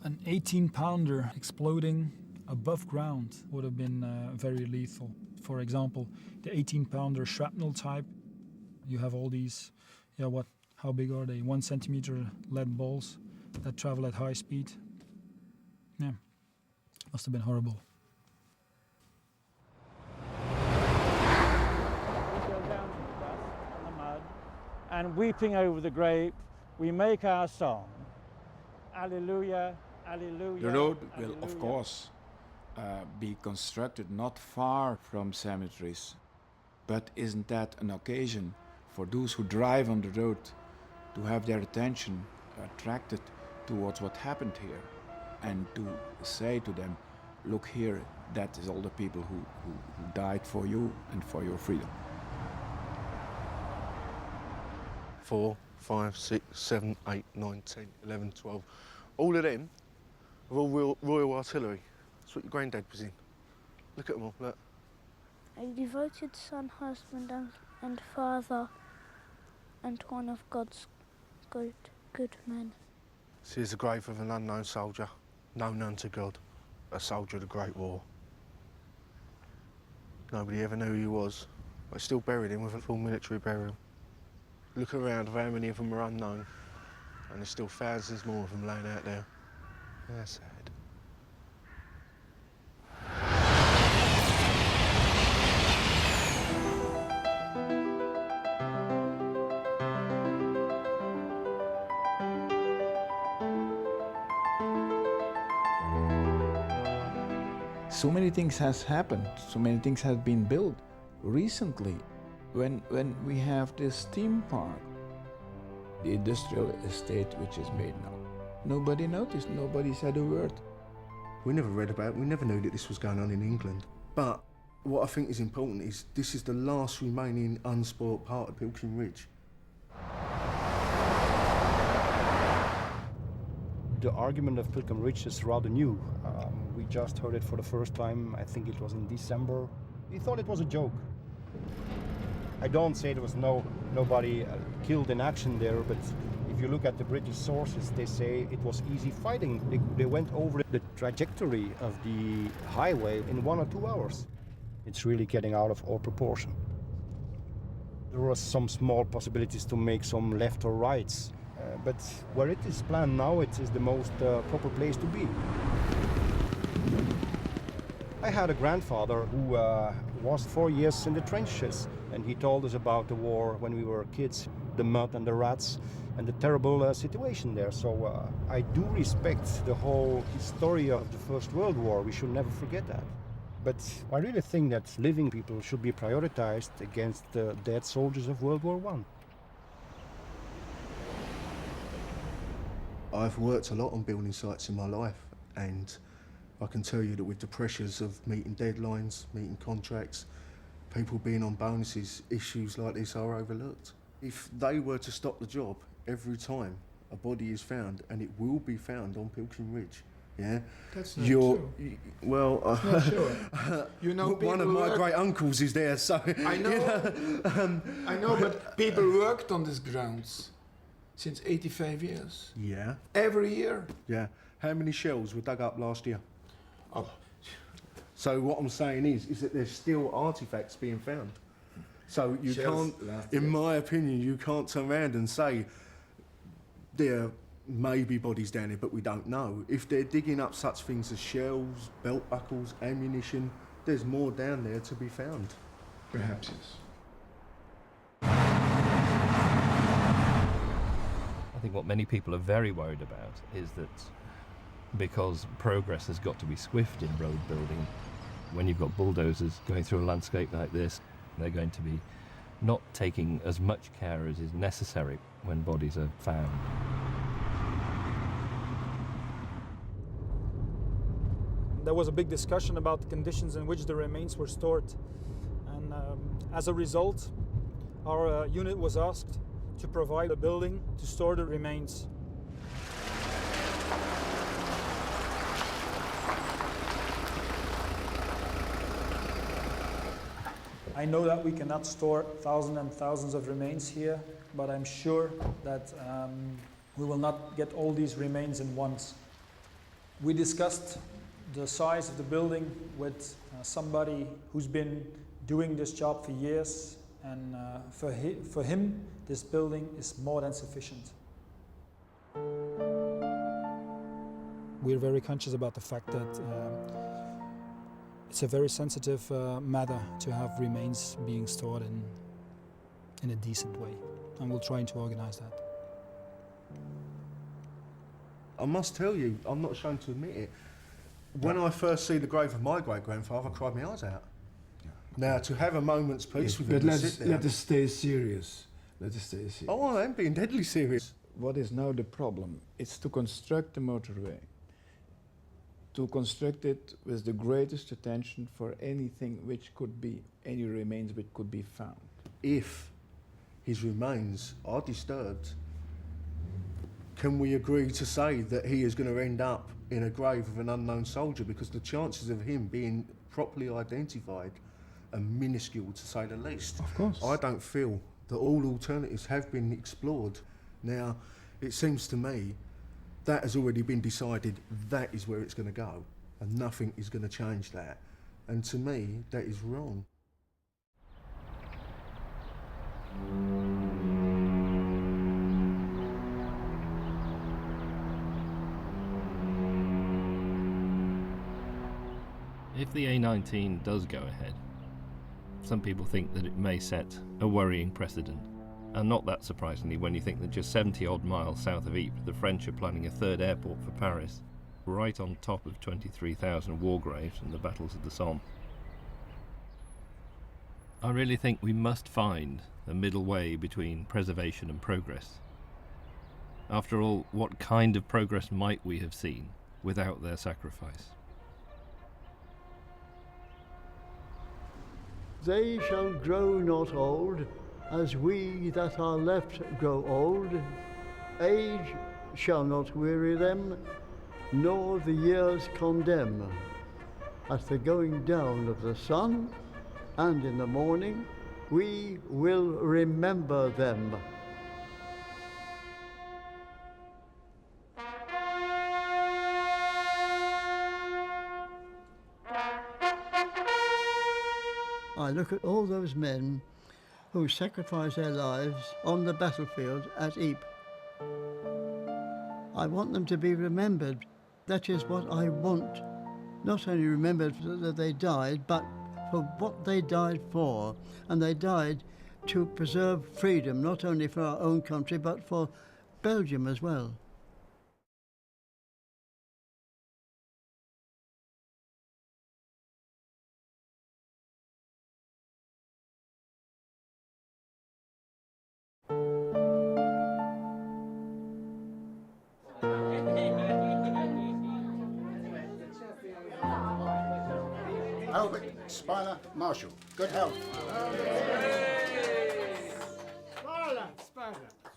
An 18-pounder exploding above ground would have been very lethal. For example, the 18-pounder shrapnel type, you have all these, how big are they? 1 centimeter lead balls that travel at high speed. Yeah, must have been horrible. We go down to the dust and the mud, and weeping over the grape, we make our song. Alleluia, alleluia. The road will, of course, be constructed not far from cemeteries. But isn't that an occasion for those who drive on the road to have their attention attracted towards what happened here and to say to them, look here, that is all the people who died for you and for your freedom. 4, 5, 6, 7, 8, 9, 10, 11, 12. All of them are all Royal Artillery. That's what your granddad was in. Look at them all, look. A devoted son, husband and father, and one of God's good men. This is the grave of an unknown soldier, known unto God, a soldier of the Great War. Nobody ever knew who he was, but they still buried him with a full military burial. Look around of how many of them are unknown, and there's still thousands more of them laying out there. That's sad. So many things has happened, so many things have been built recently. When we have this theme park, the industrial estate which is made now, nobody noticed, nobody said a word. We never read about it, we never knew that this was going on in England. But what I think is important is this is the last remaining unspoilt part of Pilkington Ridge. The argument of Pilkington Ridge is rather new. We just heard it for the first time, I think it was in December. We thought it was a joke. I don't say there was nobody killed in action there, but if you look at the British sources, they say it was easy fighting. They went over the trajectory of the highway in 1 or 2 hours. It's really getting out of all proportion. There were some small possibilities to make some left or rights, but where it is planned now, it is the most proper place to be. I had a grandfather who was 4 years in the trenches, and he told us about the war when we were kids, the mud and the rats, and the terrible situation there. So I do respect the whole history of the First World War. We should never forget that. But I really think that living people should be prioritized against the dead soldiers of World War I. I've worked a lot on building sites in my life, and I can tell you that with the pressures of meeting deadlines, meeting contracts, people being on bonuses, issues like this are overlooked. If they were to stop the job every time a body is found, and it will be found on Pilkington Ridge, yeah? That's not true. Well, not sure. You know, one of my great uncles is there, so... I know, yeah. I know, but people worked on these grounds since 85 years. Yeah. Every year. Yeah. How many shells were dug up last year? Oh. So what I'm saying is that there's still artefacts being found. So you can't, in my opinion, you can't turn around and say there may be bodies down here, but we don't know. If they're digging up such things as shells, belt buckles, ammunition, there's more down there to be found. Perhaps, yes. I think what many people are very worried about is that because progress has got to be swift in road building, when you've got bulldozers going through a landscape like this, they're going to be not taking as much care as is necessary when bodies are found. There was a big discussion about the conditions in which the remains were stored, and as a result, our unit was asked to provide a building to store the remains. I know that we cannot store thousands and thousands of remains here, but I'm sure that we will not get all these remains in once. We discussed the size of the building with somebody who's been doing this job for years, and for him this building is more than sufficient. We're very conscious about the fact that it's a very sensitive matter to have remains being stored in a decent way, and we're trying to organize that. I must tell you, I'm not ashamed to admit it, when I first see the grave of my great-grandfather, I cried my eyes out. Yeah. Now, to have a moment's peace with But him and sit there... let us stay serious. Let us stay serious. Oh, I am being deadly serious. What is now the problem? It's to construct the motorway. To construct it with the greatest attention for anything which could be, any remains which could be found. If his remains are disturbed, can we agree to say that he is going to end up in a grave of an unknown soldier? Because the chances of him being properly identified are minuscule, to say the least. Of course. I don't feel that all alternatives have been explored. Now, it seems to me that has already been decided, that is where it's going to go, and nothing is going to change that. And to me, that is wrong. If the A19 does go ahead, some people think that it may set a worrying precedent. And not that surprisingly when you think that just 70 odd miles south of Ypres, the French are planning a third airport for Paris, right on top of 23,000 war graves and the battles of the Somme. I really think we must find a middle way between preservation and progress. After all, what kind of progress might we have seen without their sacrifice? They shall grow not old, as we that are left grow old. Age shall not weary them, nor the years condemn. At the going down of the sun, and in the morning, we will remember them. I look at all those men who sacrificed their lives on the battlefield at Ypres. I want them to be remembered. That is what I want. Not only remembered that they died, but for what they died for. And they died to preserve freedom, not only for our own country, but for Belgium as well. Albert, Spiner, Marshall. Good health. Spiner, Spiner.